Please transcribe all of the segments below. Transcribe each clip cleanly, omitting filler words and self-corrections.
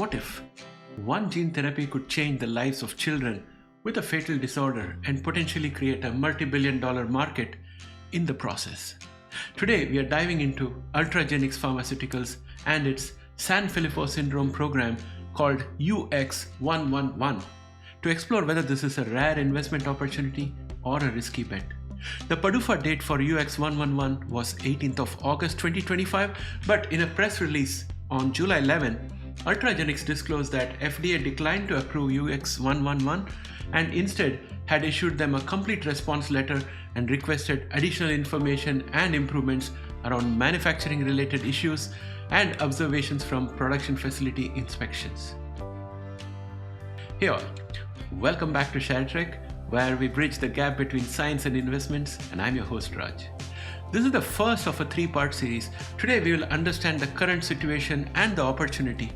What if one gene therapy could change the lives of children with a fatal disorder and potentially create a multi-billion-dollar market in the process? Today, we are diving into Ultragenyx Pharmaceuticals and its Sanfilippo Syndrome program called UX111 to explore whether this is a rare investment opportunity or a risky bet. The PDUFA date for UX111 was 18th of August 2025, but in a press release on July 11, Ultragenyx disclosed that FDA declined to approve UX111 and instead had issued them a complete response letter and requested additional information and improvements around manufacturing related issues and observations from production facility inspections. Hey all, welcome back to ShareTreck, where we bridge the gap between science and investments, and I'm your host Raj. This is the first of a three-part series. Today we will understand the current situation and the opportunity.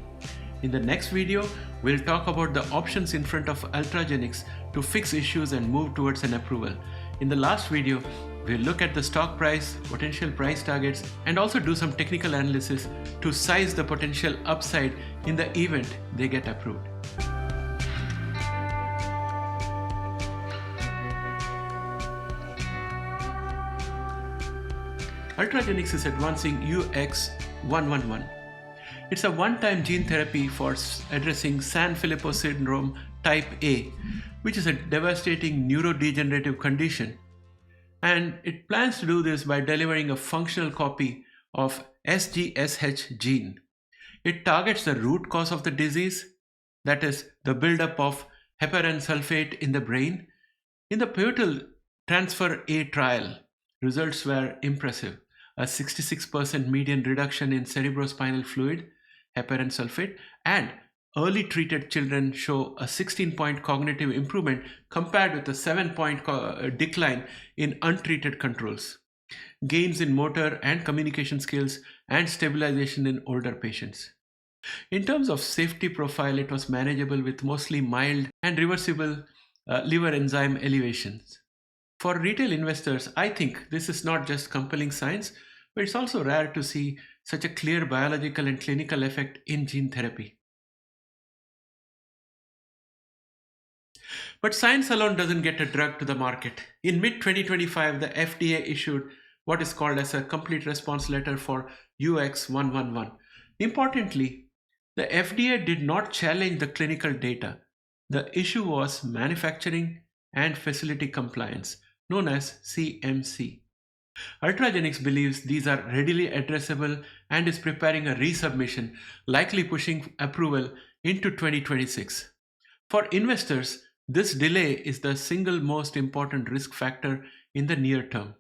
In the next video, we'll talk about the options in front of Ultragenyx to fix issues and move towards an approval. In the last video, we'll look at the stock price, potential price targets, and also do some technical analysis to size the potential upside in the event they get approved. Ultragenyx is advancing UX111. It's a one-time gene therapy for addressing Sanfilippo Syndrome Type A, which is a devastating neurodegenerative condition. And it plans to do this by delivering a functional copy of SGSH gene. It targets the root cause of the disease, that is, the buildup of heparan sulfate in the brain. In the pivotal Transfer A trial, results were impressive. A 66% median reduction in cerebrospinal fluid, heparan sulfate, and early treated children show a 16-point cognitive improvement compared with a 7-point decline in untreated controls. Gains in motor and communication skills and stabilization in older patients. In terms of safety profile, it was manageable with mostly mild and reversible liver enzyme elevations. For retail investors, I think this is not just compelling science, but it's also rare to see such a clear biological and clinical effect in gene therapy. But science alone doesn't get a drug to the market. In mid-2025, the FDA issued what is called as a complete response letter for UX111. Importantly, the FDA did not challenge the clinical data. The issue was manufacturing and facility compliance, known as CMC. Ultragenyx believes these are readily addressable and is preparing a resubmission, likely pushing approval into 2026. For investors, this delay is the single most important risk factor in the near term.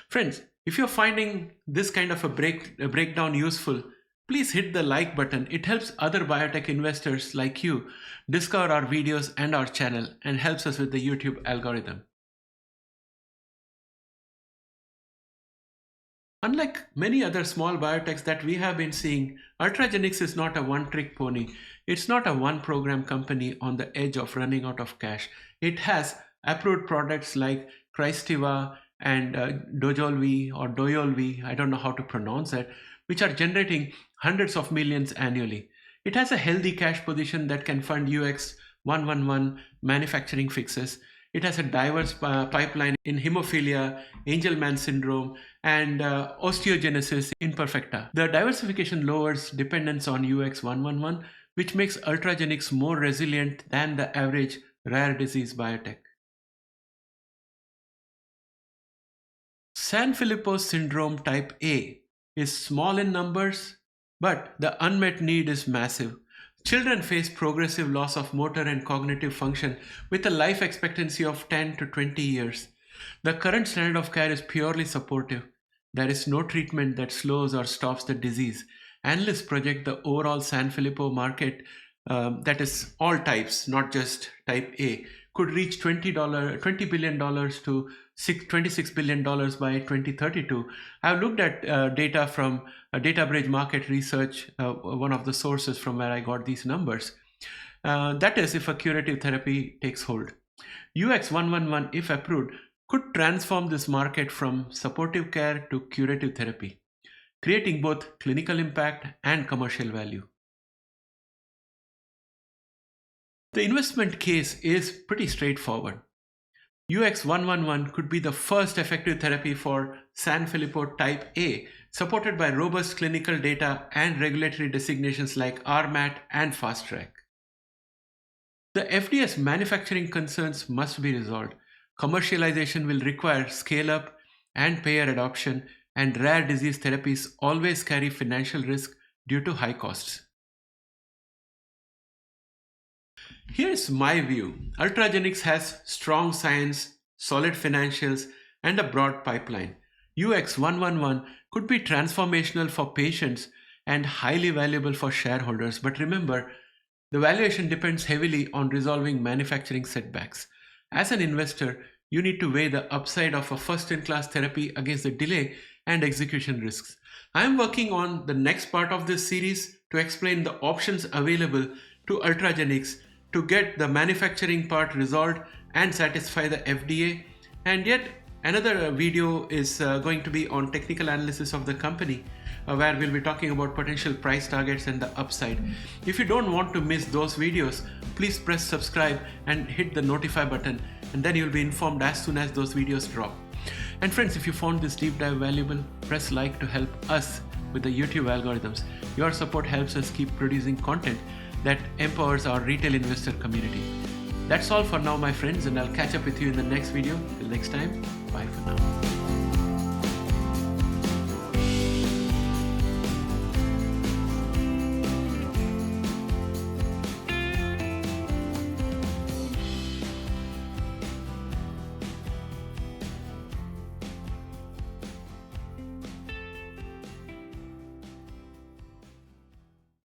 Friends, if you're finding this kind of a breakdown useful, please hit the like button. It helps other biotech investors like you discover our videos and our channel and helps us with the YouTube algorithm. Unlike many other small biotechs that we have been seeing, Ultragenyx is not a one-trick pony. It's not a one-program company on the edge of running out of cash. It has approved products like Crystiva and Dojolvi or Doyolvi, I don't know how to pronounce that, which are generating hundreds of millions annually. It has a healthy cash position that can fund UX111 manufacturing fixes. It has a diverse pipeline in hemophilia, Angelman syndrome, and osteogenesis imperfecta. The diversification lowers dependence on UX111, which makes Ultragenyx more resilient than the average rare disease biotech. Sanfilippo Syndrome Type A is small in numbers, but the unmet need is massive. Children face progressive loss of motor and cognitive function with a life expectancy of 10 to 20 years. The current standard of care is purely supportive. There is no treatment that slows or stops the disease. Analysts project the overall Sanfilippo market, that is all types, not just type A, could reach $20 billion to $26 billion by 2032. I've looked at data from DataBridge Market Research, one of the sources from where I got these numbers. That is, if a curative therapy takes hold. UX111, if approved, could transform this market from supportive care to curative therapy, creating both clinical impact and commercial value. The investment case is pretty straightforward. UX111 could be the first effective therapy for Sanfilippo Type A, supported by robust clinical data and regulatory designations like RMAT and Fast Track. The FDA's manufacturing concerns must be resolved. Commercialization will require scale-up and payer adoption, and rare disease therapies always carry financial risk due to high costs. Here's my view. Ultragenyx has strong science, solid financials, and a broad pipeline. UX111 could be transformational for patients and highly valuable for shareholders. But remember, the valuation depends heavily on resolving manufacturing setbacks. As an investor, you need to weigh the upside of a first-in-class therapy against the delay and execution risks. I am working on the next part of this series to explain the options available to Ultragenyx to get the manufacturing part resolved and satisfy the FDA. And yet another video is going to be on technical analysis of the company, where we'll be talking about potential price targets and the upside. If you don't want to miss those videos, please press subscribe and hit the notify button, and then you'll be informed as soon as those videos drop. And friends, if you found this deep dive valuable, press like to help us with the YouTube algorithms. Your support helps us keep producing content that empowers our retail investor community. That's all for now, my friends, and I'll catch up with you in the next video. Till next time, bye for now.